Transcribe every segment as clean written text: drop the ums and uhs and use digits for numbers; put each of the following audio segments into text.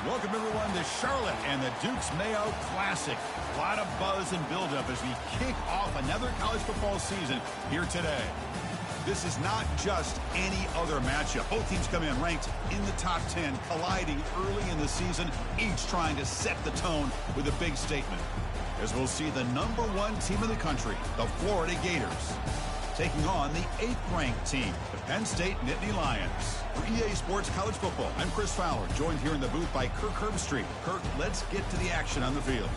Welcome, everyone, to Charlotte and the Duke's Mayo Classic. A lot of buzz and buildup as we kick off another college football season here today. This is not just any other matchup. Both teams come in ranked in the top 10, colliding early in the season, each trying to set the tone with a big statement. As we'll see the #1 team in the country, the Florida Gators, taking on the 8th-ranked team, the Penn State Nittany Lions. For EA Sports College Football, I'm Chris Fowler, joined here in the booth by Kirk Herbstreit. Kirk, let's get to the action on the field.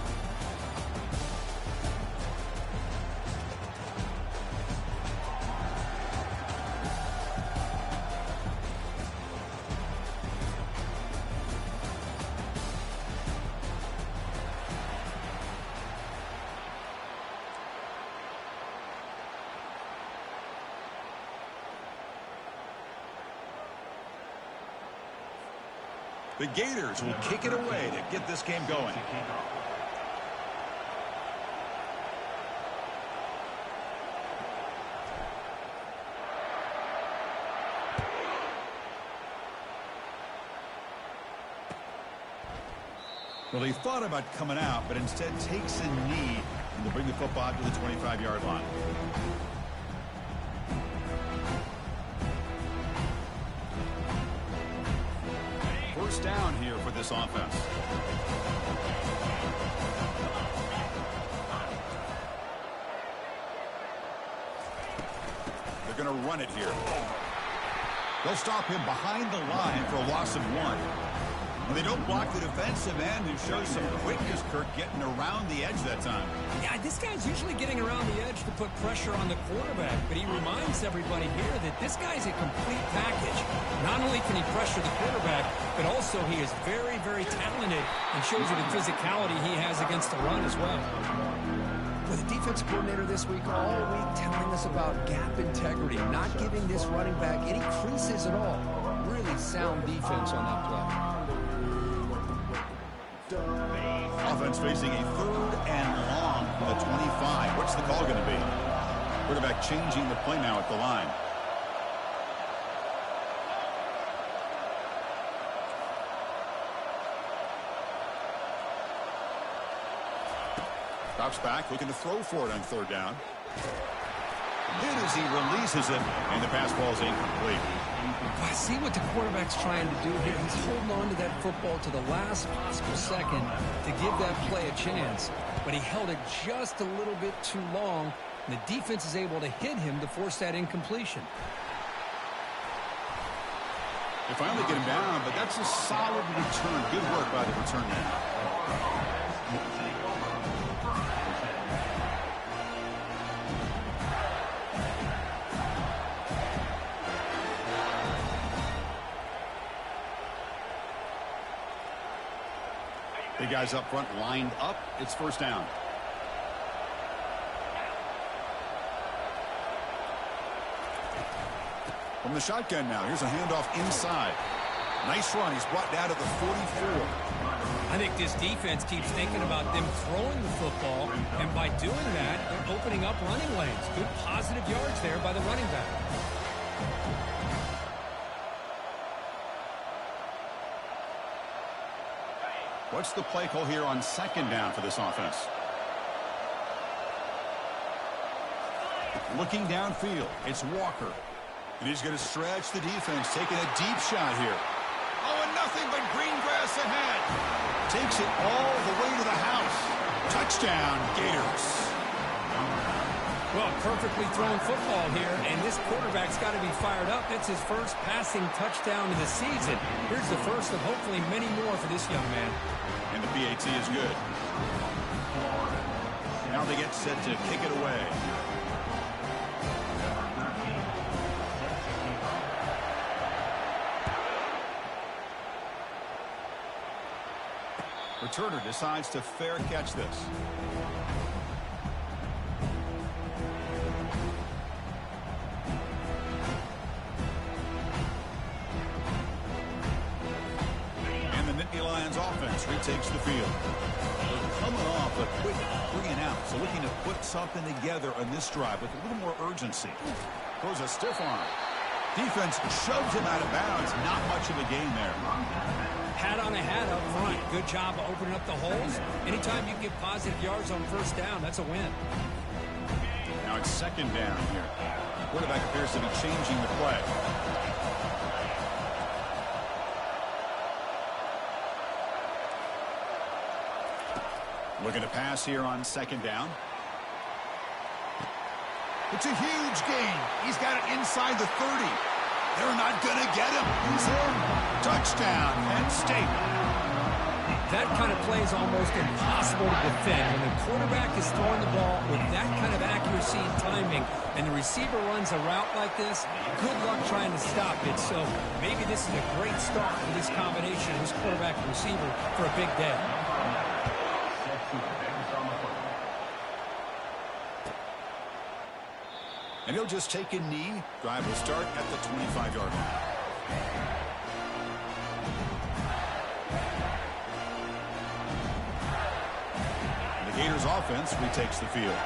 The Gators will kick it away to get this game going. Well, he thought about coming out, but instead takes a knee to bring the football to the 25-yard line. First down here for this offense. They're going to run it here. They'll stop him behind the line for a loss of 1. When they don't block the defensive end, who shows some quickness, Kirk, getting around the edge that time. Yeah, this guy's usually getting around the edge to put pressure on the quarterback, but he reminds everybody here that this guy's a complete package. Not only can he pressure the quarterback, but also he is very, very talented and shows you the physicality he has against the run as well. With the defense coordinator this week all week telling us about gap integrity, not giving this running back any creases at all. Really sound defense on that play. Offense facing a 3rd and long from the 25. What's the call going to be? Quarterback changing the play now at the line. Drops back, looking to throw for it on 3rd down. Hit as he releases it, and the pass ball is incomplete. I see what the quarterback's trying to do here. He's holding on to that football to the last possible second to give that play a chance. But he held it just a little bit too long, and the defense is able to hit him to force that incompletion. They finally get him down, but that's a solid return. Good work by the return man. The guys up front lined up. It's first down. From the shotgun now. Here's a handoff inside. Nice run. He's brought down to the 44. I think this defense keeps thinking about them throwing the football, and by doing that, they're opening up running lanes. Good positive yards there by the running back. What's the play call here on 2nd down for this offense? Looking downfield, it's Walker. And he's going to stretch the defense, taking a deep shot here. Oh, and nothing but green grass ahead. Takes it all the way to the house. Touchdown, Gators. Well, perfectly thrown football here, and this quarterback's got to be fired up. That's his first passing touchdown of the season. Here's the first of hopefully many more for this young man. And the PAT is good. Now they get set to kick it away. Returner decides to fair catch this. Lions offense retakes the field. They're coming off a quick 3 and out, so looking to put something together on this drive with a little more urgency. Throws a stiff arm. Defense shoves him out of bounds. Not much of a gain there. Hat on a hat up front. Good job of opening up the holes. Anytime you get positive yards on first down, that's a win. Now it's second down here. Quarterback appears to be changing the play. Looking to pass here on second down. It's a huge gain. He's got it inside the 30. They're not going to get him. He's in. Touchdown, Penn State. That kind of play is almost impossible to defend. When the quarterback is throwing the ball with that kind of accuracy and timing, and the receiver runs a route like this, good luck trying to stop it. So maybe this is a great start for this combination, this quarterback and receiver, for a big day. And he'll just take a knee. Drive will start at the 25-yard line. The Gators offense retakes the field.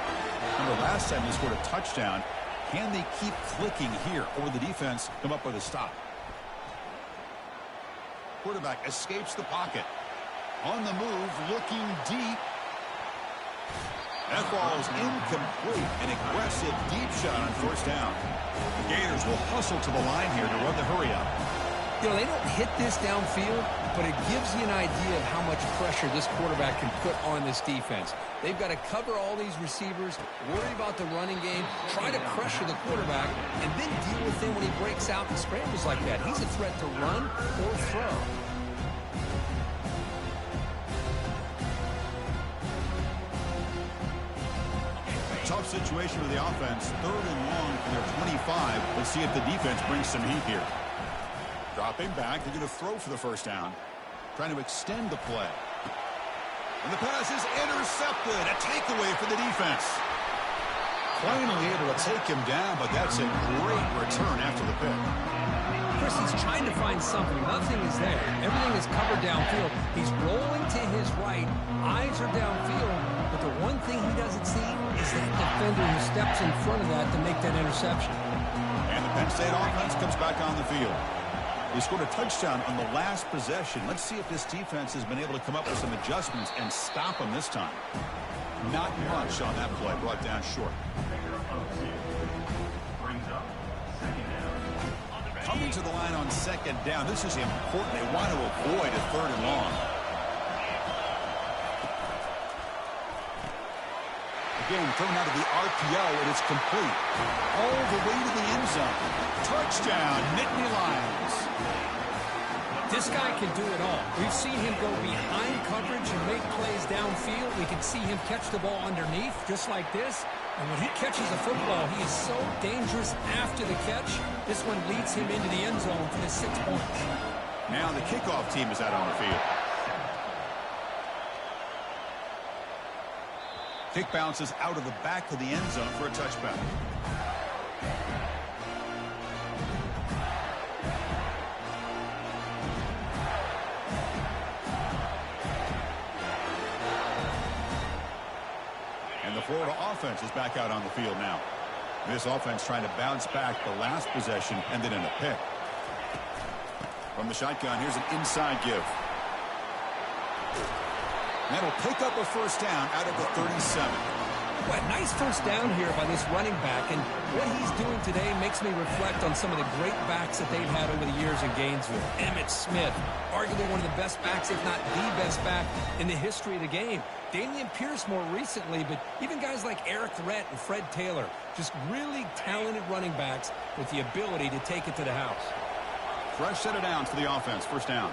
Remember last time they scored a touchdown. Can they keep clicking here, or will the defense come up with a stop? Quarterback escapes the pocket. On the move, looking deep. That ball is incomplete. An aggressive deep shot on first down. The Gators will hustle to the line here to run the hurry up. You know, they don't hit this downfield, but it gives you an idea of how much pressure this quarterback can put on this defense. They've got to cover all these receivers, worry about the running game, try to pressure the quarterback, and then deal with him when he breaks out and scrambles like that. He's a threat to run or throw. Tough situation with the offense. Third and long for their 25. Let's see if the defense brings some heat here. Dropping back. They're going to throw for the first down. Trying to extend the play. And the pass is intercepted. A takeaway for the defense. Finally able to take him down, but that's a great return after the pick. Chris, he's trying to find something. Nothing is there. Everything is covered downfield. He's rolling to his right. Eyes are downfield. But the one thing he doesn't see is that defender who steps in front of that to make that interception. And the Penn State offense comes back on the field. They scored a touchdown on the last possession. Let's see if this defense has been able to come up with some adjustments and stop them this time. Not much on that play. Brought down short. Coming to the line on second down. This is important. They want to avoid a third and long. Again, thrown out of the RPO, and it's complete. All the way to the end zone. Touchdown, Nittany Lions. This guy can do it all. We've seen him go behind coverage and make plays downfield. We can see him catch the ball underneath, just like this. And when he catches a football, he is so dangerous after the catch. This one leads him into the end zone for the 6 points. Now the kickoff team is out on the field. Kick bounces out of the back of the end zone for a touchback. And the Florida offense is back out on the field now. This offense trying to bounce back the last possession, ended in a pick. From the shotgun, here's an inside give. That'll pick up a first down out of the 37. What nice first down here by this running back, and what he's doing today makes me reflect on some of the great backs that they've had over the years in Gainesville. Emmitt Smith, arguably one of the best backs, if not the best back in the history of the game. Damian Pierce more recently, but even guys like Eric Rhett and Fred Taylor, just really talented running backs with the ability to take it to the house. Fresh set of downs for the offense. First down.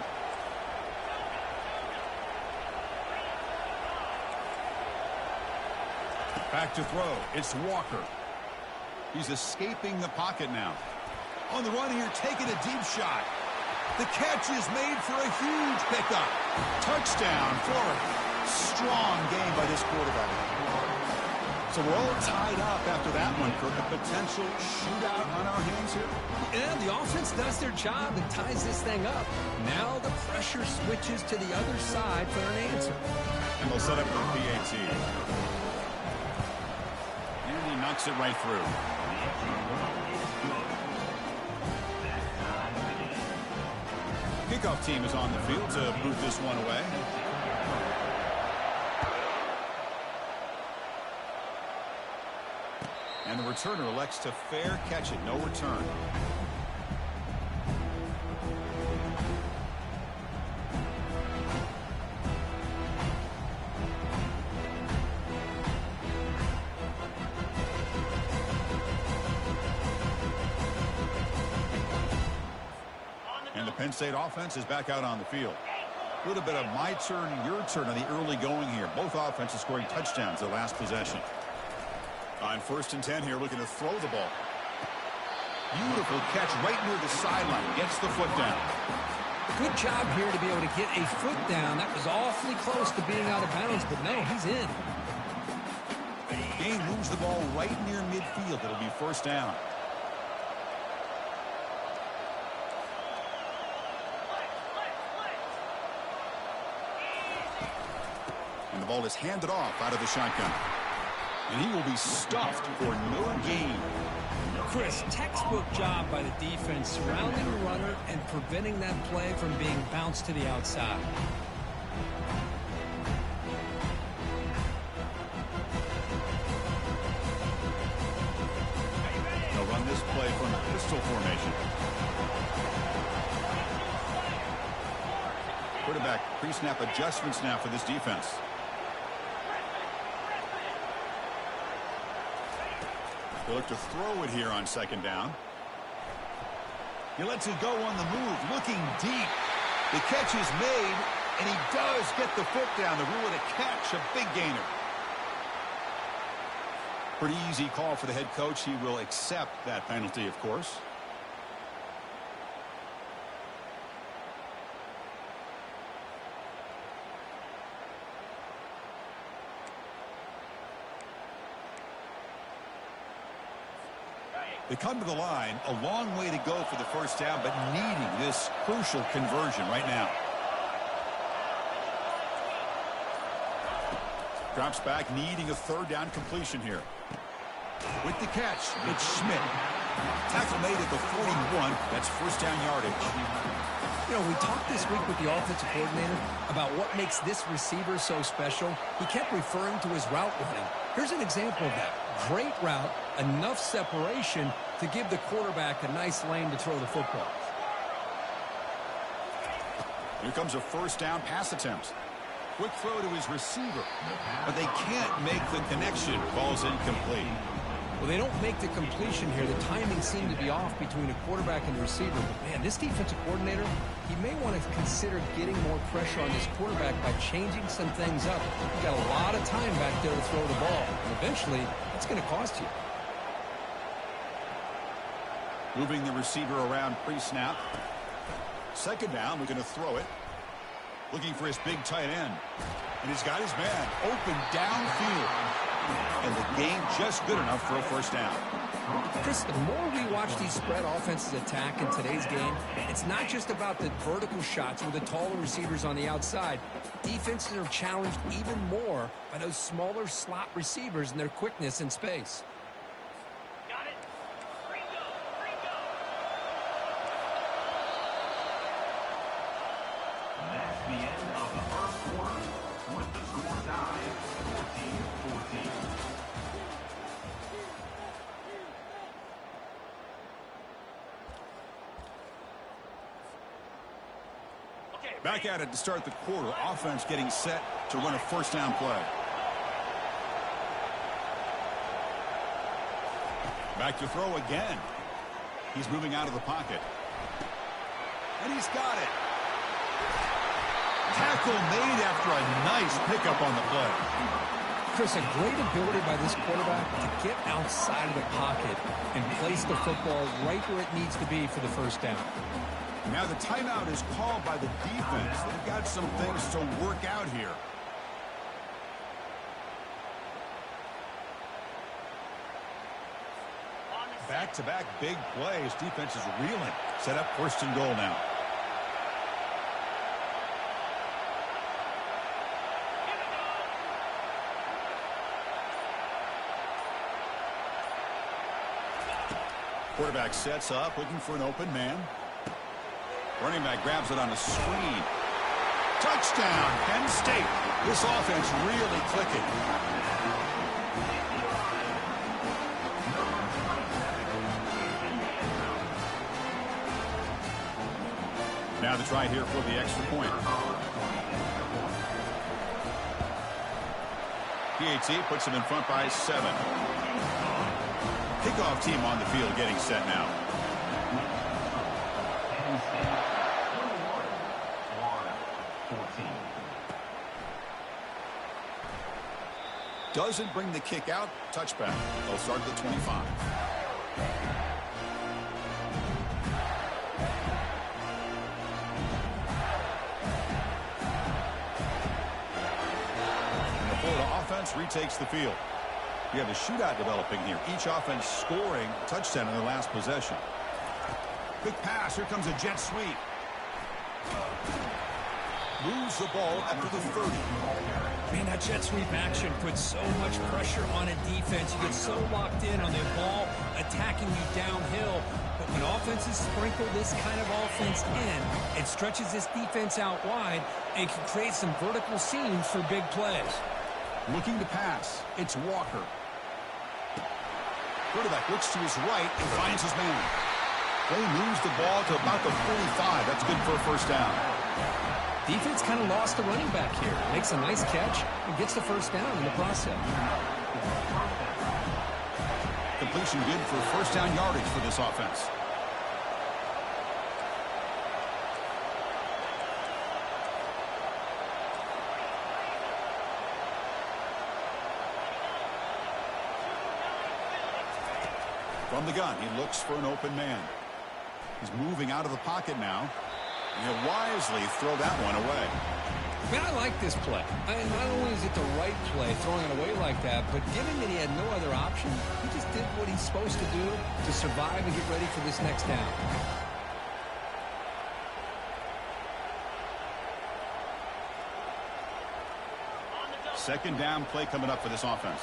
Back to throw. It's Walker. He's escaping the pocket now. On the run here, taking a deep shot. The catch is made for a huge pickup. Touchdown, Florida. Strong game by this quarterback. So we're all tied up after that one, Kirk. A potential shootout on our hands here. And the offense does their job and ties this thing up. Now the pressure switches to the other side for an answer. And they'll set up for PAT. And he knocks it right through. Kickoff team is on the field to boot this one away. And the returner elects to fair catch it. No return. And the Penn State offense is back out on the field. A little bit of my turn, your turn on the early going here. Both offenses scoring touchdowns their last possession. On 1st and 10 here, looking to throw the ball. Beautiful catch right near the sideline. Gets the foot down. Good job here to be able to get a foot down. That was awfully close to being out of bounds, but no, he's in. Gain moves the ball right near midfield. It'll be 1st down. And the ball is handed off out of the shotgun. And he will be stuffed for no gain. Chris, textbook job by the defense surrounding the runner and preventing that play from being bounced to the outside. They'll run this play from the pistol formation. Quarterback pre-snap adjustments now for this defense. They look to throw it here on 2nd down. He lets it go on the move, looking deep. The catch is made, and he does get the foot down to rule it a catch, a big gainer. Pretty easy call for the head coach. He will accept that penalty, of course. They come to the line, a long way to go for the 1st down, but needing this crucial conversion right now. Drops back, needing a 3rd down completion here. With the catch, it's Schmidt. Tackle made at the 41. That's 1st down yardage. You know, we talked this week with the offensive coordinator about what makes this receiver so special. He kept referring to his route running. Here's an example of that. Great route, enough separation to give the quarterback a nice lane to throw the football. Here comes a 1st down pass attempt. Quick throw to his receiver, but they can't make the connection. Ball's incomplete. Well, they don't make the completion here. The timing seemed to be off between a quarterback and the receiver. But, man, this defensive coordinator, he may want to consider getting more pressure on this quarterback by changing some things up. You've got a lot of time back there to throw the ball. And eventually, it's going to cost you. Moving the receiver around pre-snap. 2nd down, we're going to throw it. Looking for his big tight end. And he's got his man open downfield. And the game just good enough for a 1st down. Chris, the more we watch these spread offenses attack in today's game, it's not just about the vertical shots with the taller receivers on the outside. Defenses are challenged even more by those smaller slot receivers and their quickness in space. Got it. Free go. Free go. That's the end of the 1st quarter with the score tied 14-14. Back at it to start the quarter. Offense getting set to run a 1st down play. Back to throw again. He's moving out of the pocket. And he's got it. Tackle made after a nice pickup on the play. Chris, a great ability by this quarterback to get outside of the pocket and place the football right where it needs to be for the 1st down. Now the timeout is called by the defense. They've got some things to work out here. Back-to-back big plays. Defense is reeling. Set up 1st and goal now. Quarterback sets up, looking for an open man. Running back grabs it on a screen. Touchdown, Penn State. This offense really clicking. Now the try here for the extra point. PAT puts him in front by 7. Kickoff team on the field getting set now. Doesn't bring the kick out. Touchback. They'll start at the 25. And the Florida offense retakes the field. We have a shootout developing here. Each offense scoring a touchdown in their last possession. Quick pass. Here comes a jet sweep. Moves the ball after the 30. Man, that jet sweep action puts so much pressure on a defense. You get so locked in on the ball attacking you downhill. But when offenses sprinkle this kind of offense in, it stretches this defense out wide and can create some vertical seams for big plays. Looking to pass. It's Walker. Quarterback looks to his right and finds his man. They moves the ball to about the 45. That's good for a first down. Defense kind of lost the running back here. Makes a nice catch and gets the first down in the process. Completion good for first down yardage for this offense. From the gun, he looks for an open man. He's moving out of the pocket now. He'll wisely throw that one away. Man, I like this play. Not only is it the right play, throwing it away like that, but given that he had no other option, he just did what he's supposed to do to survive and get ready for this next down. Second down play coming up for this offense.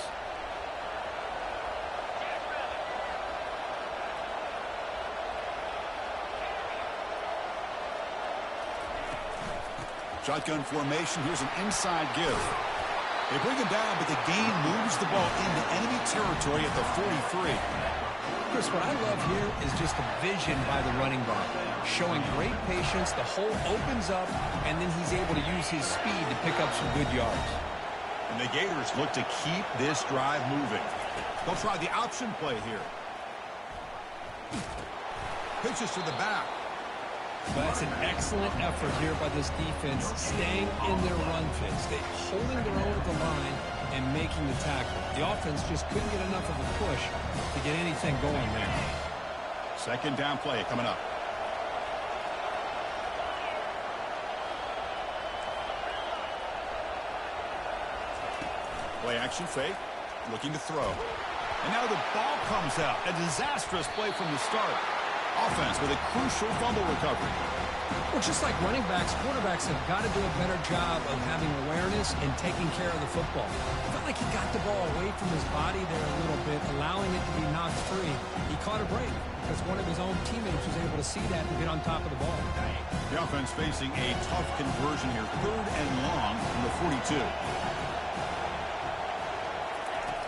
Shotgun formation. Here's an inside give. They bring him down, but the gain moves the ball into enemy territory at the 43. Chris, what I love here is just the vision by the running back. Showing great patience. The hole opens up, and then he's able to use his speed to pick up some good yards. And the Gators look to keep this drive moving. They'll try the option play here. Pitches to the back. But that's an excellent effort here by this defense, staying in their run fits. They holding their own at the line and making the tackle. The offense just couldn't get enough of a push to get anything going there. Second down play coming up. Play action fake, looking to throw. And now the ball comes out. A disastrous play from the start. Offense with a crucial fumble recovery. Well, just like running backs, quarterbacks have got to do a better job of having awareness and taking care of the football. It felt like he got the ball away from his body there a little bit, allowing it to be knocked free. He caught a break because one of his own teammates was able to see that and get on top of the ball. The offense facing a tough conversion here. 3rd and long from the 42.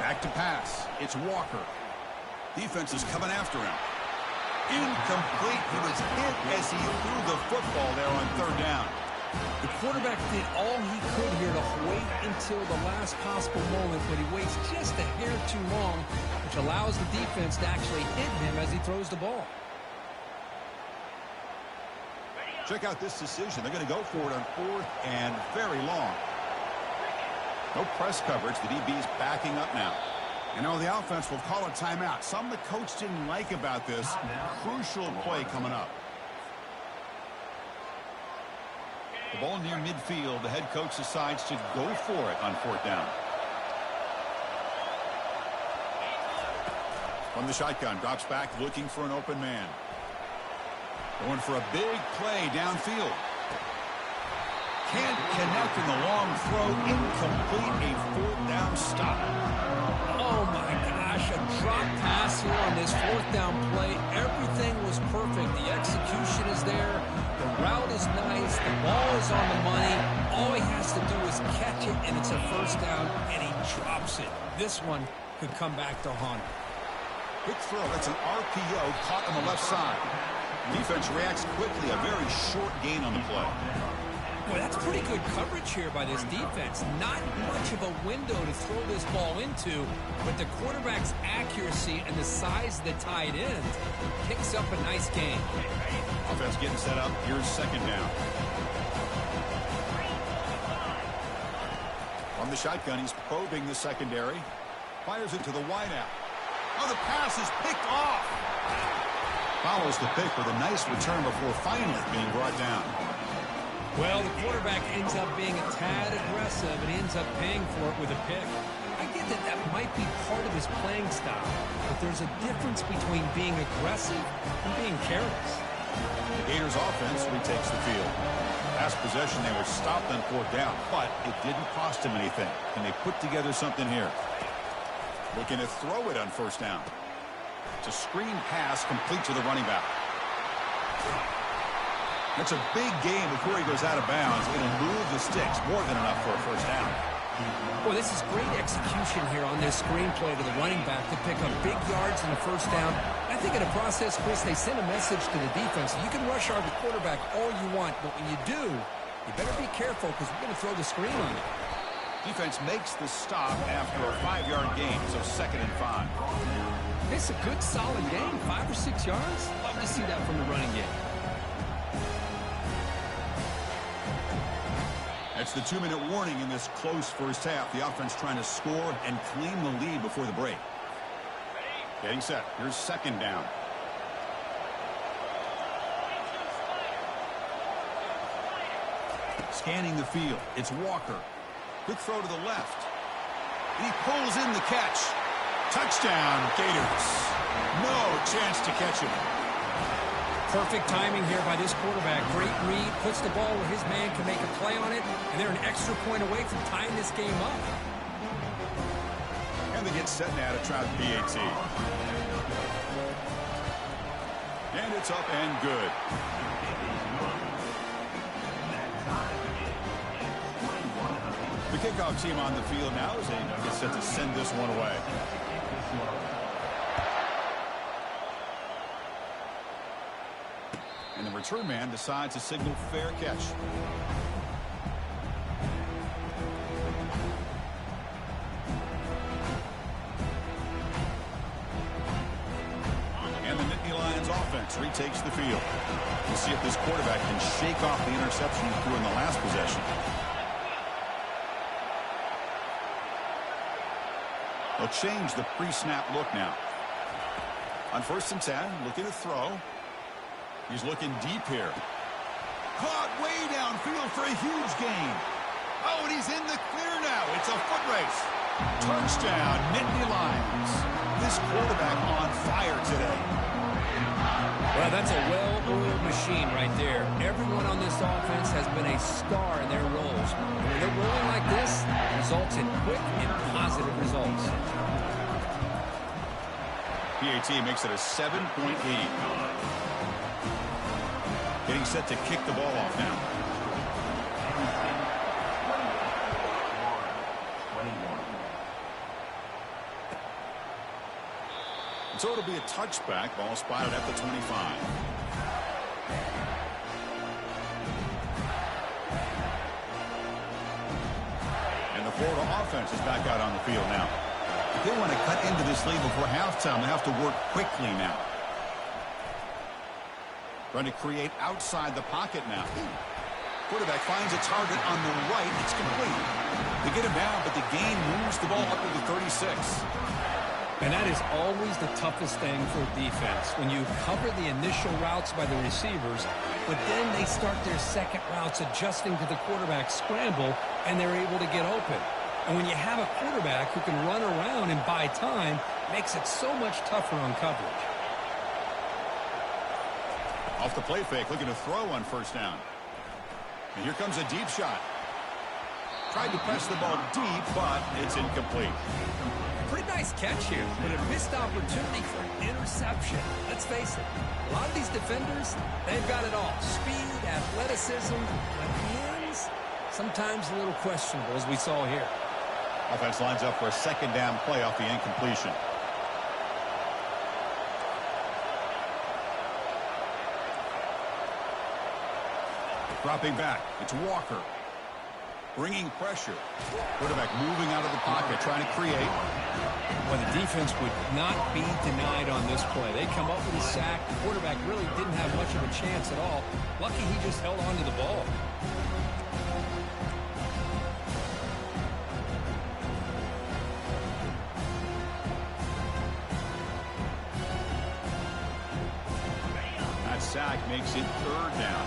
Back to pass. It's Walker. Defense is coming after him. Incomplete. He was hit as he threw the football there on 3rd down. The quarterback did all he could here to wait until the last possible moment, but he waits just a hair too long, which allows the defense to actually hit him as he throws the ball. Check out this decision. They're going to go for it on 4th and very long. No press coverage. The DB's backing up now. You know, the offense will call a timeout. Something the coach didn't like about this. Crucial play coming up. The ball near midfield. The head coach decides to go for it on 4th down. From the shotgun, drops back looking for an open man. Going for a big play downfield. Can't connect in the long throw. Incomplete. A 4th down stop. Oh, my gosh, a drop pass here on this 4th down play. Everything was perfect. The execution is there. The is nice. The ball is on the money. All he has to do is catch it, and it's a first down, and he drops it. This one could come back to haunt him. Quick throw. That's an RPO caught on the left side. Defense reacts quickly. A very short gain on the play. Boy, that's pretty good coverage here by this defense. Not much of a window to throw this ball into, but the quarterback's accuracy and the size of the tight end picks up a nice gain. Offense getting set up. Here's second down. From the shotgun, he's probing the secondary. Fires it to the wideout. Oh, the pass is picked off. Follows the pick with a nice return before finally being brought down. Well, the quarterback ends up being a tad aggressive and ends up paying for it with a pick. I get that that might be part of his playing style, but there's a difference between being aggressive and being careless. The Gators offense retakes the field. Last possession, they were stopped on fourth down, but it didn't cost them anything. Can they put together something here? Looking to throw it on first down. It's a screen pass complete to the running back. That's a big gain before he goes out of bounds. It'll move the sticks, more than enough for a first down. Boy, this is great execution here on this screenplay to the running back to pick up big yards in the first down. I think in the process, Chris, they send a message to the defense. You can rush our quarterback all you want, but when you do, you better be careful because we're going to throw the screen on you. Defense makes the stop after a 5-yard gain, so 2nd and 5. It's a good, solid gain, 5 or 6 yards. Love to see that from the running game. That's the 2-minute warning in this close first half. The offense trying to score and claim the lead before the break. Getting set. Here's second down. Scanning the field. It's Walker. Quick throw to the left. He pulls in the catch. Touchdown, Gators. No chance to catch him. Perfect timing here by this quarterback. Great read, puts the ball where his man can make a play on it, and they're an extra point away from tying this game up. And they get set now to try the PAT. And it's up and good. The kickoff team on the field now as they get set to send this one away. And the return man decides to signal fair catch. And the Nittany Lions offense retakes the field. We'll see if this quarterback can shake off the interception he threw in the last possession. They'll change the pre-snap look now. On 1st and 10, looking to throw. He's looking deep here. Caught way downfield for a huge gain. Oh, and he's in the clear now. It's a foot race. Touchdown, Nittany Lions. This quarterback on fire today. Well, that's a well-oiled machine right there. Everyone on this offense has been a star in their roles. And when they're rolling like this, it results in quick and positive results. PAT makes it a 7-point lead. Getting set to kick the ball off now. So it'll be a touchback. Ball spotted at the 25. And the Florida offense is back out on the field now. If they want to cut into this lead before halftime, they have to work quickly now. Trying to create outside the pocket now. Quarterback finds a target on the right. It's complete. They get him down, but the gain moves the ball up to the 36. And that is always the toughest thing for a defense. When you cover the initial routes by the receivers, but then they start their second routes adjusting to the quarterback scramble, and they're able to get open. And when you have a quarterback who can run around and buy time, it makes it so much tougher on coverage. Off the play fake, looking to throw on 1st down. And here comes a deep shot. Tried to press the ball deep, but it's incomplete. Pretty nice catch here, but a missed opportunity for an interception. Let's face it, a lot of these defenders, they've got it all. Speed, athleticism, but hands, sometimes a little questionable, as we saw here. Offense lines up for a second down play off the incompletion. Dropping back, it's Walker. Bringing pressure. Quarterback moving out of the pocket, trying to create. Well, the defense would not be denied on this play. They come up with a sack. The quarterback really didn't have much of a chance at all. Lucky he just held on to the ball. That sack makes it third down.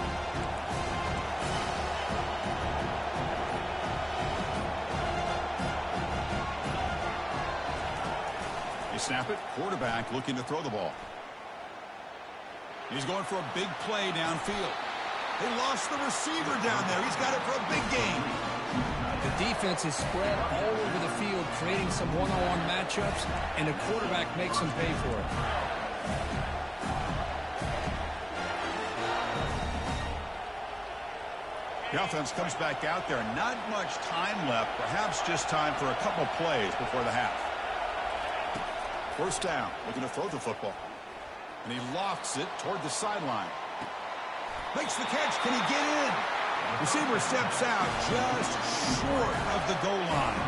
Snap it. Quarterback looking to throw the ball. He's going for a big play downfield. They lost the receiver down there. He's got it for a big game. The defense is spread all over the field, creating some one-on-one matchups, and the quarterback makes them pay for it. The offense comes back out there. Not much time left. Perhaps just time for a couple plays before the half. First down, looking to throw the football. And he lofts it toward the sideline. Makes the catch. Can he get in? Receiver steps out just short of the goal line.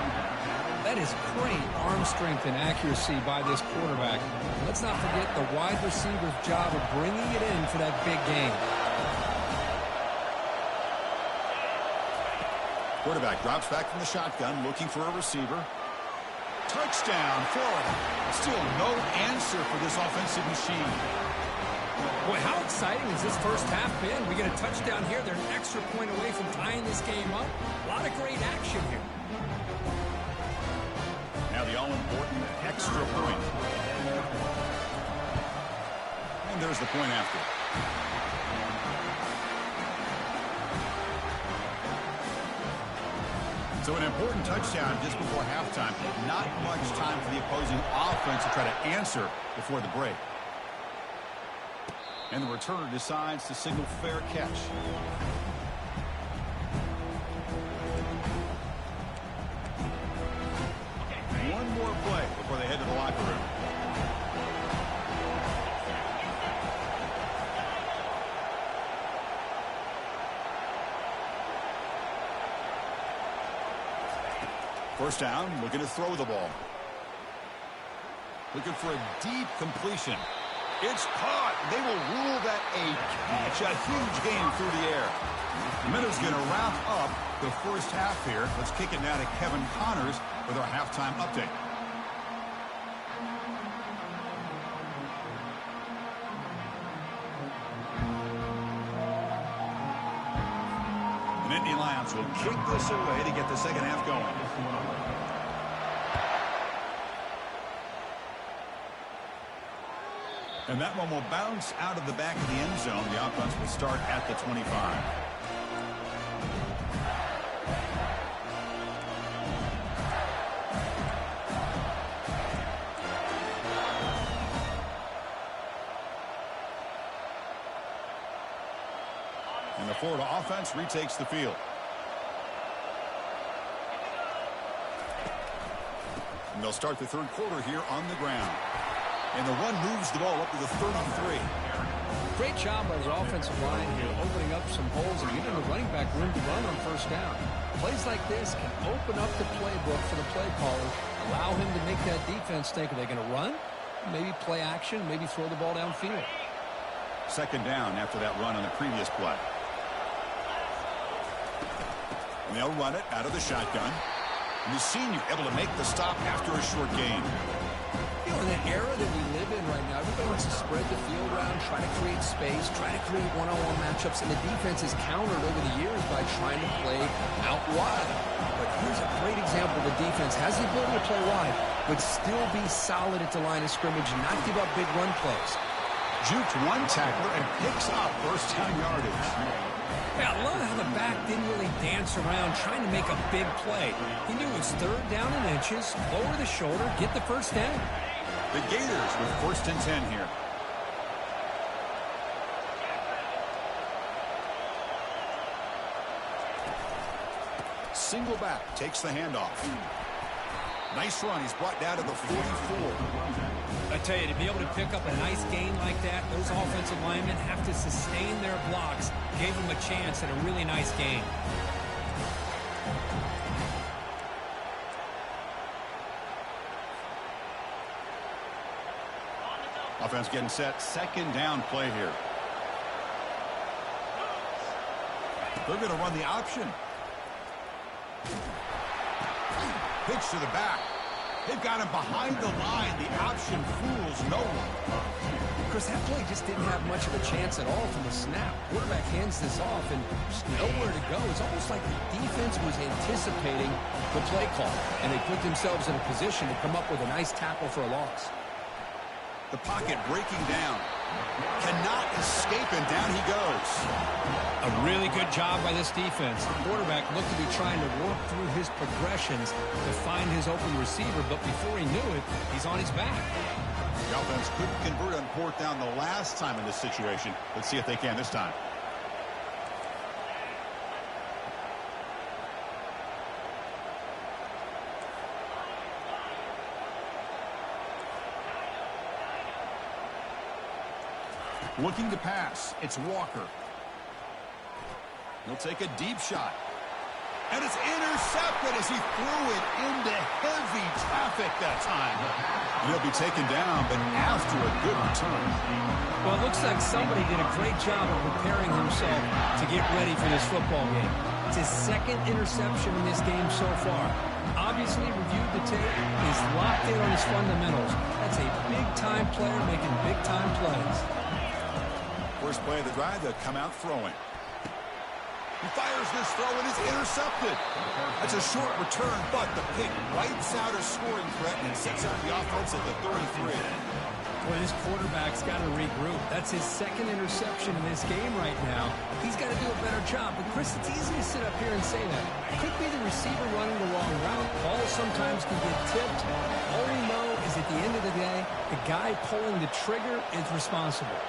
That is great arm strength and accuracy by this quarterback. Let's not forget the wide receiver's job of bringing it in for that big game. Quarterback drops back from the shotgun, looking for a receiver. Touchdown, Florida. Still no answer for this offensive machine. Boy, how exciting has this first half been? We get a touchdown here. They're an extra point away from tying this game up. A lot of great action here. Now the all-important extra point. And there's the point after. So an important touchdown just before halftime. Not much time for the opposing offense to try to answer before the break. And the returner decides to signal fair catch. One more play before they head to the locker room. First down, looking to throw the ball. Looking for a deep completion. It's caught. They will rule that a catch. A huge game through the air. The Minnows going to wrap up the first half here. Let's kick it now to Kevin Connors with our halftime update. And Indy Lions will kick this away to get the second half going. And that one will bounce out of the back of the end zone. The offense will start at the 25. And the Florida offense retakes the field. And they'll start the third quarter here on the ground. And the one moves the ball up to the 33. Great job by the offensive line here, opening up some holes and giving the running back room to run on first down. Plays like this can open up the playbook for the play caller, allow him to make that defense think, are they going to run? Maybe play action, maybe throw the ball downfield. Second down after that run on the previous play. And they'll run it out of the shotgun. And the senior able to make the stop after a short gain. You know, in the era that we live in right now, everybody wants to spread the field around, try to create space, try to create one-on-one matchups, and the defense is countered over the years by trying to play out wide. But here's a great example. The defense has the ability to play wide, but still be solid at the line of scrimmage and not give up big run plays. Juked one tackler and picks up first down yardage. Yeah, I love how the back didn't really dance around trying to make a big play. He knew it was third down in inches, lower the shoulder, get the first down. The Gators with first and 10 here. Single back, takes the handoff. Nice run. He's brought down to the 44. I tell you, to be able to pick up a nice gain like that, those offensive linemen have to sustain their blocks. Gave him a chance at a really nice gain. Offense getting set. Second down play here. They're going to run the option. Pitch to the back. They've got him behind the line. The option fools no one. Chris, that play just didn't have much of a chance at all from the snap. Quarterback hands this off and just nowhere to go. It's almost like the defense was anticipating the play call, and they put themselves in a position to come up with a nice tackle for a loss. The pocket breaking down. Cannot escape, and down he goes. A really good job by this defense. The quarterback looked to be trying to work through his progressions to find his open receiver, but before he knew it, he's on his back. The offense couldn't convert on fourth down the last time in this situation. Let's see if they can this time. Looking to pass. It's Walker. He'll take a deep shot. And it's intercepted as he threw it into heavy traffic that time. He'll be taken down, but after a good return. Well, it looks like somebody did a great job of preparing himself to get ready for this football game. It's his second interception in this game so far. Obviously reviewed the tape. He's locked in on his fundamentals. That's a big-time player making big-time plays. First play of the drive, they'll come out throwing. He fires this throw and is intercepted. That's a short return, but the pick wipes out a scoring threat and sets up the offense at the 33. Boy, this quarterback's got to regroup. That's his second interception in this game right now. He's got to do a better job. But, Chris, it's easy to sit up here and say that. It could be the receiver running the wrong route. Balls sometimes can get tipped. All we know is at the end of the day, the guy pulling the trigger is responsible.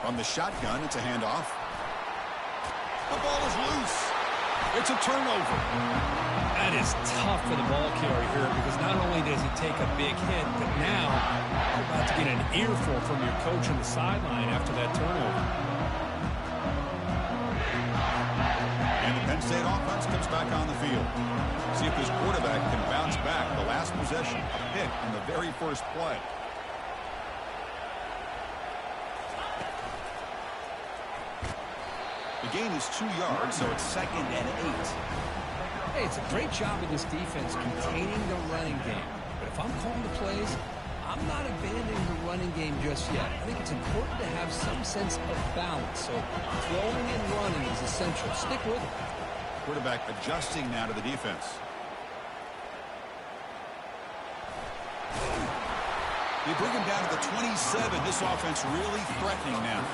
From the shotgun, it's a handoff. The ball is loose. It's a turnover. That is tough for the ball carrier here because not only does he take a big hit, but now you're about to get an earful from your coach on the sideline after that turnover. And the Penn State offense comes back on the field. See if this quarterback can bounce back. The last possession, a pick on the very first play. The gain is 2 yards, so it's 2nd and 8. Hey, it's a great job of this defense containing the running game. But if I'm calling the plays, I'm not abandoning the running game just yet. I think it's important to have some sense of balance. So throwing and running is essential. Stick with it. Quarterback adjusting now to the defense. They bring him down to the 27. This offense really threatening now.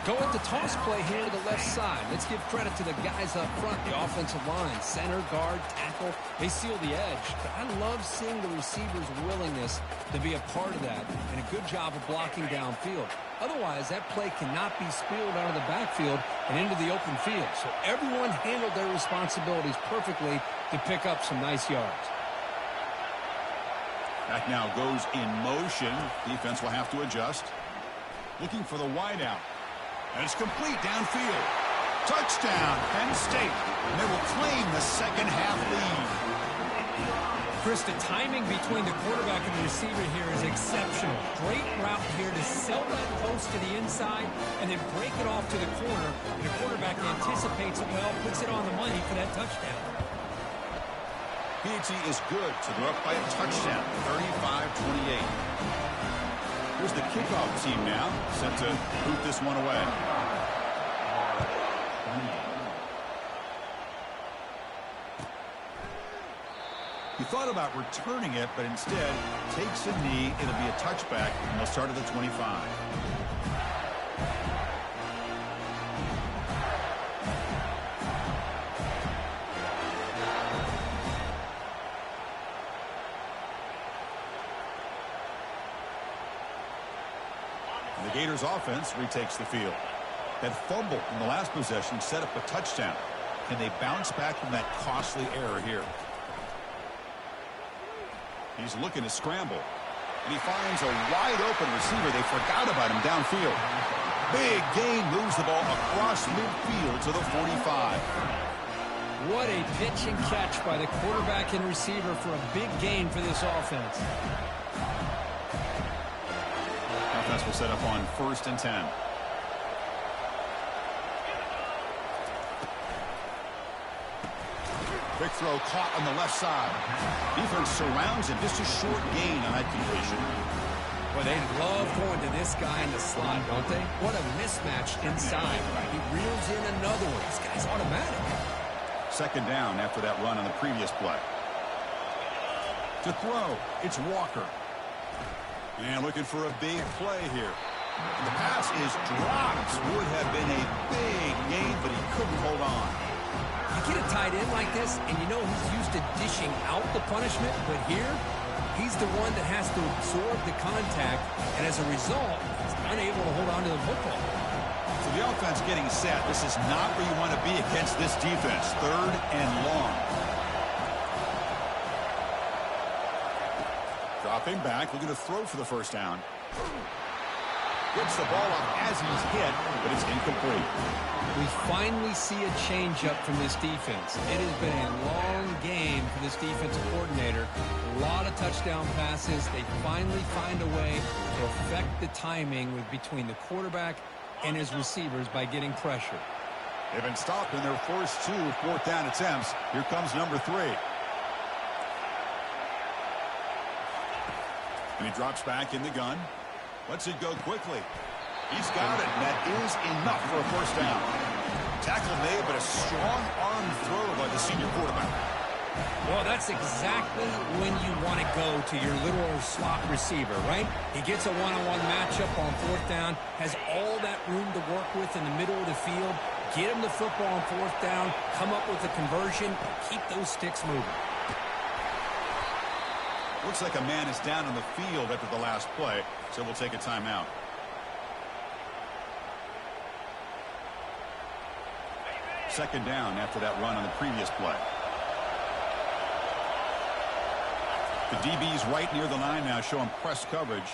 Go with the toss play here to the left side. Let's give credit to the guys up front, the offensive line, center, guard, tackle. They seal the edge. But I love seeing the receiver's willingness to be a part of that and a good job of blocking downfield. Otherwise, that play cannot be spilled out of the backfield and into the open field. So everyone handled their responsibilities perfectly to pick up some nice yards. Back now goes in motion. Defense will have to adjust. Looking for the wideout. And it's complete downfield. Touchdown, Penn State. And they will claim the second half lead. Chris, the timing between the quarterback and the receiver here is exceptional. Great route here to sell that post to the inside and then break it off to the corner. And the quarterback anticipates it well, puts it on the money for that touchdown. PAT is good, so they're up by a touchdown, 35-28. Here's the kickoff team now, set to boot this one away. He thought about returning it, but instead takes a knee. It'll be a touchback, and they'll start at the 25. The Gators offense retakes the field. That fumble in the last possession set up a touchdown. Can they bounce back from that costly error here? He's looking to scramble. And he finds a wide open receiver. They forgot about him downfield. Big gain, moves the ball across midfield to the 45. What a pitch and catch by the quarterback and receiver for a big gain for this offense. Offense will set up on 1st and 10. Big throw caught on the left side. Defense surrounds him. Just a short gain on that completion. Well, they love going to this guy in the slot, don't they? What a mismatch inside. He reels in another one. This guy's automatic. 2nd down after that run on the previous play. To throw, it's Walker. And looking for a big play here. The pass is dropped. Would have been a big gain, but he couldn't hold on. You get a tight end like this, and you know he's used to dishing out the punishment, but here, he's the one that has to absorb the contact, and as a result, he's unable to hold on to the football. So the offense getting set. This is not where you want to be against this defense. 3rd and long. Dropping back, looking to throw for the 1st down. Gets the ball up as he's hit, but it's incomplete. We finally see a change-up from this defense. It has been a long game for this defensive coordinator. A lot of touchdown passes. They finally find a way to affect the timing between the quarterback and his receivers by getting pressure. They've been stopped in their first 2 4th down attempts. Here comes number 3. And he drops back in the gun. Lets it go quickly. He's got it, and that is enough for a 1st down. Tackle made, but a strong arm throw by the senior quarterback. Well, that's exactly when you want to go to your little slot receiver, right? He gets a one-on-one matchup on 4th down, has all that room to work with in the middle of the field, get him the football on 4th down, come up with a conversion, keep those sticks moving. Looks like a man is down on the field after the last play, so we'll take a timeout. Second down after that run on the previous play. The DB's right near the line now, showing press coverage.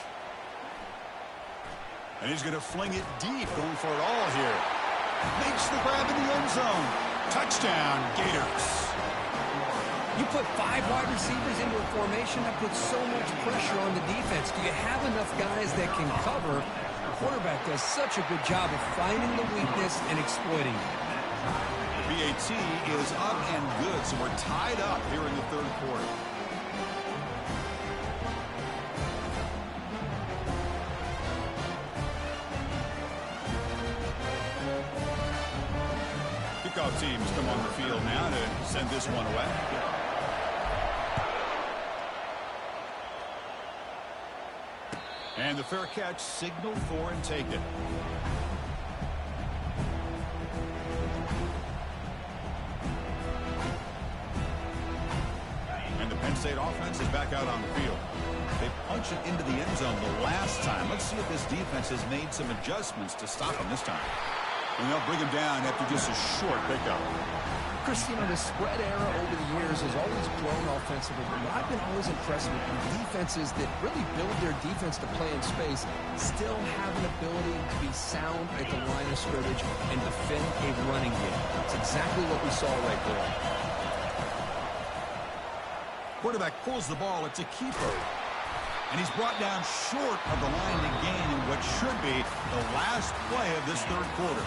And he's going to fling it deep, going for it all here. Makes the grab in the end zone. Touchdown, Gators. You put 5 wide receivers into a formation, that puts so much pressure on the defense. Do you have enough guys that can cover? The quarterback does such a good job of finding the weakness and exploiting it. The PAT is up and good, so we're tied up here in the 3rd quarter. Kickoff teams come on the field now to send this one away. And the fair catch, signal for and take it. And the Penn State offense is back out on the field. They punch it into the end zone the last time. Let's see if this defense has made some adjustments to stop him this time. And they'll bring him down after just a short pickup. Chris, you know, the spread era over the years has always grown offensively, but I've been always impressed with defenses that really build their defense to play in space, still have an ability to be sound at the line of scrimmage and defend a running game. That's exactly what we saw right there. Quarterback pulls the ball. It's a keeper. And he's brought down short of the line to gain in what should be the last play of this 3rd quarter.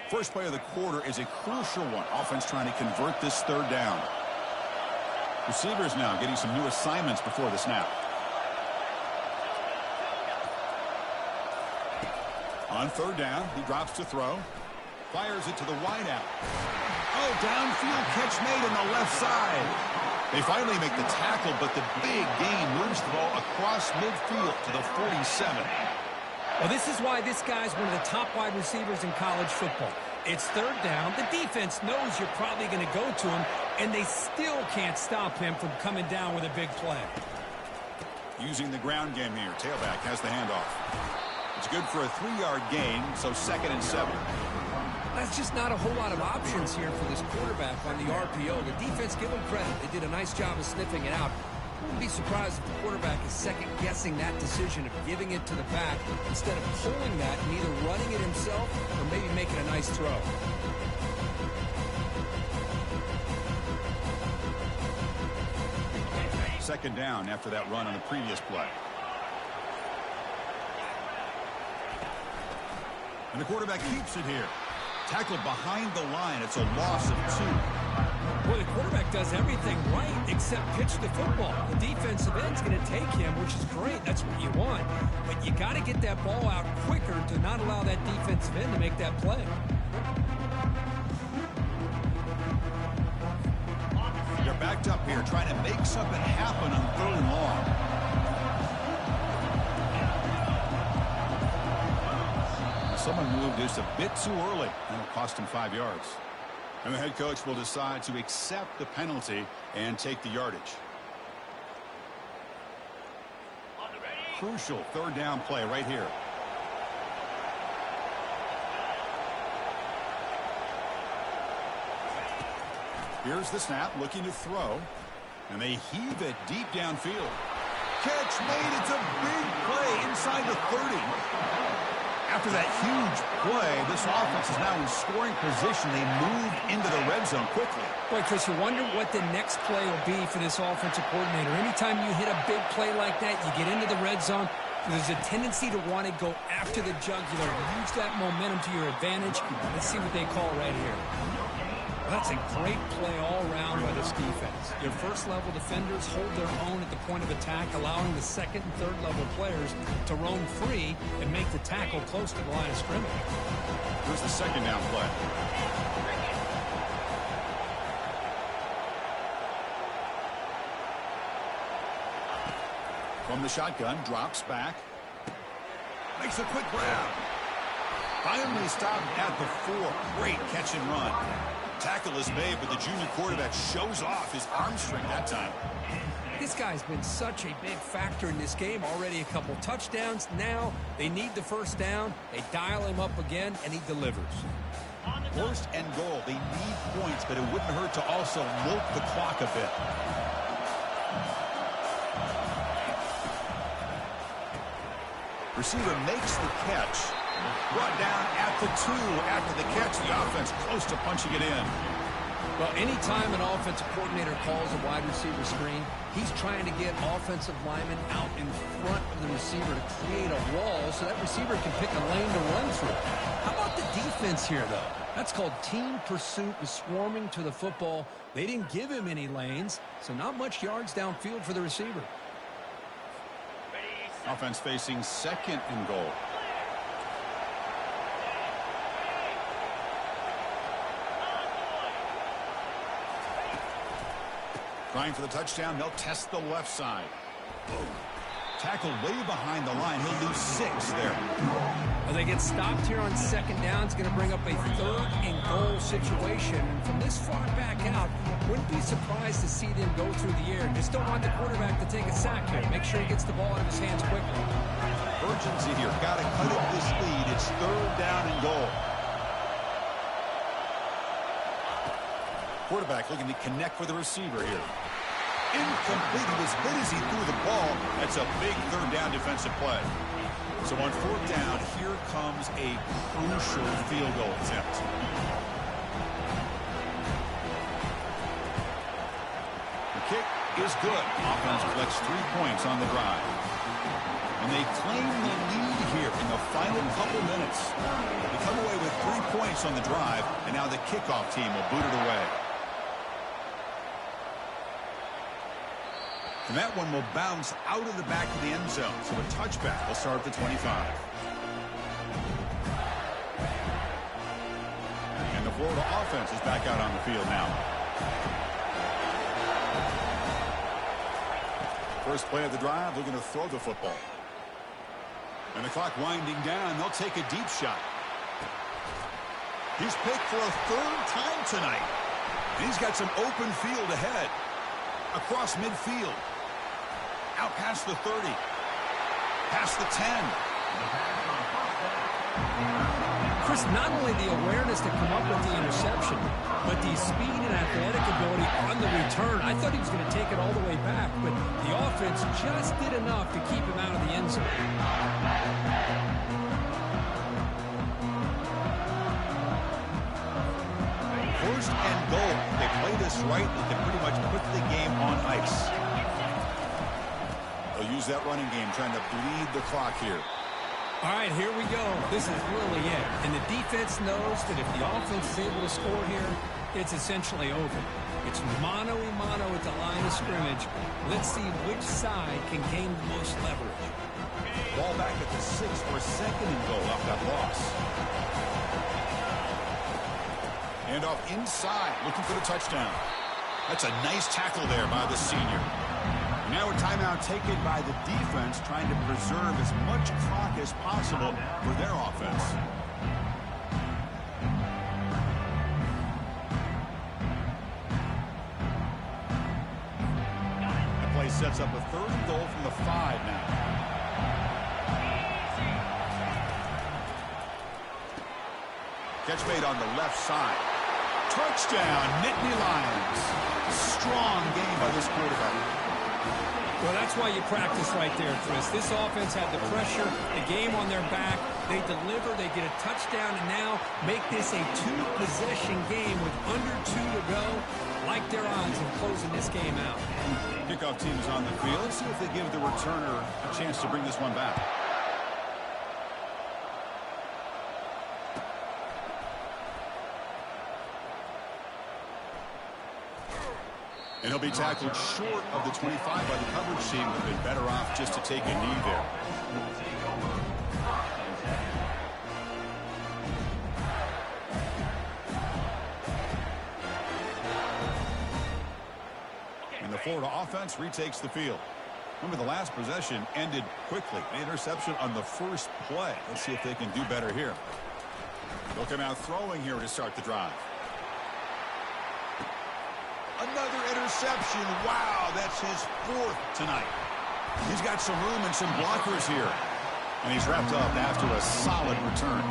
First play of the quarter is a crucial one. Offense trying to convert this 3rd down. Receivers now getting some new assignments before the snap. On 3rd down, he drops to throw. Fires it to the wideout. Oh, downfield catch made on the left side. They finally make the tackle, but the big gain moves the ball across midfield to the 47. Well, this is why this guy's one of the top wide receivers in college football. It's third down. The defense knows you're probably going to go to him, and they still can't stop him from coming down with a big play. Using the ground game here. Tailback has the handoff. It's good for a 3-yard gain, so 2nd and 7. That's just not a whole lot of options here for this quarterback on the RPO. The defense, give them credit. They did a nice job of sniffing it out. I wouldn't be surprised if the quarterback is second-guessing that decision of giving it to the back instead of pulling that and either running it himself or maybe making a nice throw. Second down after that run on the previous play. And the quarterback keeps it here. Tackled behind the line. It's a loss of 2. Well, the quarterback does everything right except pitch the football. The defensive end's going to take him, which is great. That's what you want. But you got to get that ball out quicker to not allow that defensive end to make that play. They're backed up here trying to make something happen on 3rd and long. Someone moved just a bit too early. That'll cost him 5 yards. And the head coach will decide to accept the penalty and take the yardage. Crucial 3rd down play right here. Here's the snap, looking to throw. And they heave it deep downfield. Catch made. It's a big play inside the 30. After that huge play, this offense is now in scoring position. They moved into the red zone quickly. Boy, Chris, you wonder what the next play will be for this offensive coordinator. Anytime you hit a big play like that, you get into the red zone, there's a tendency to want to go after the jugular. Use that momentum to your advantage. Let's see what they call right here. That's a great play all around by this defense. Your first-level defenders hold their own at the point of attack, allowing the second and third-level players to roam free and make the tackle close to the line of scrimmage. Here's the 2nd down play. From the shotgun, drops back. Makes a quick grab. Finally stopped at the 4. Great catch and run. Tackle is made, but the junior quarterback shows off his arm strength that time. This guy's been such a big factor in this game. Already a couple touchdowns. Now they need the 1st down. They dial him up again, and he delivers. 1st and goal. They need points, but it wouldn't hurt to also milk the clock a bit. Receiver makes the catch. Brought down at the 2 after the catch. The offense close to punching it in. Well, anytime an offensive coordinator calls a wide receiver screen, he's trying to get offensive linemen out in front of the receiver to create a wall so that receiver can pick a lane to run through. How about the defense here, though? That's called team pursuit and swarming to the football. They didn't give him any lanes, so not much yards downfield for the receiver. Offense facing 2nd and goal. Trying for the touchdown, they'll test the left side. Tackled way behind the line. He'll lose 6 there. Well, they get stopped here on 2nd down. It's going to bring up a 3rd and goal situation. And from this far back out, wouldn't be surprised to see them go through the air. Just don't want the quarterback to take a sack here. Make sure he gets the ball out of his hands quickly. Urgency here. Got to cut it this lead. It's 3rd down and goal. Quarterback looking to connect with the receiver here. Incomplete. He was hit as he threw the ball. That's a big 3rd down defensive play. So on 4th down, here comes a crucial field goal attempt. The kick is good. Offense collects 3 points on the drive. And they claim the lead here in the final couple minutes. They come away with 3 points on the drive, and now the kickoff team will boot it away. And that one will bounce out of the back of the end zone. So a touchback will start at the 25. And the Florida offense is back out on the field now. First play of the drive, looking to throw the football. And the clock winding down, they'll take a deep shot. He's picked for a third time tonight. And he's got some open field ahead. Across midfield. Out past the 30. Past the 10. Chris, not only the awareness to come up with the interception, but the speed and athletic ability on the return. I thought he was going to take it all the way back, but the offense just did enough to keep him out of the end zone. First and goal. They play this right, they can pretty much put the game on ice. They'll use that running game, trying to bleed the clock here. All right, here we go. This is really it. And the defense knows that if the offense is able to score here, it's essentially over. It's mano-a-mano at the line of scrimmage. Let's see which side can gain the most leverage. Ball back at the 6 for a second and goal off that loss. And off inside, looking for the touchdown. That's a nice tackle there by the senior. Now a timeout taken by the defense, trying to preserve as much clock as possible for their offense. The play sets up a third and goal from the 5 now. Catch made on the left side. Touchdown, Nittany Lions. Strong game by this quarterback. Well, that's why you practice right there, Chris. This offense had the pressure, the game on their back. They deliver, they get a touchdown, and now make this a 2-possession game with under 2 to go. Like their odds in closing this game out. Kickoff team is on the field. Let's see if they give the returner a chance to bring this one back. And he'll be tackled short of the 25 by the coverage team. Would have been better off just to take a knee there. And the Florida offense retakes the field. Remember, the last possession ended quickly. An interception on the first play. Let's see if they can do better here. They'll come out throwing here to start the drive. Another interception. Wow, that's his 4th tonight. He's got some room and some blockers here. And he's wrapped up after a solid return.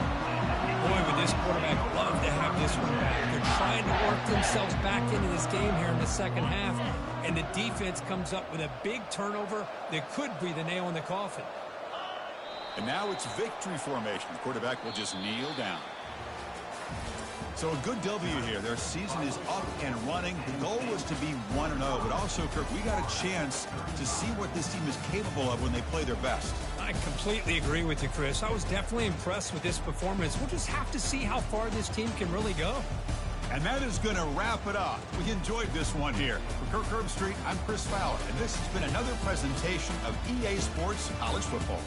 Boy, would this quarterback love to have this one back. They're trying to work themselves back into this game here in the second half. And the defense comes up with a big turnover that could be the nail in the coffin. And now it's victory formation. The quarterback will just kneel down. So a good W here. Their season is up and running. The goal was to be 1-0, but also, Kirk, we got a chance to see what this team is capable of when they play their best. I completely agree with you, Chris. I was definitely impressed with this performance. We'll just have to see how far this team can really go. And that is going to wrap it up. We enjoyed this one here. For Kirk Herbstreit, I'm Chris Fowler, and this has been another presentation of EA Sports College Football.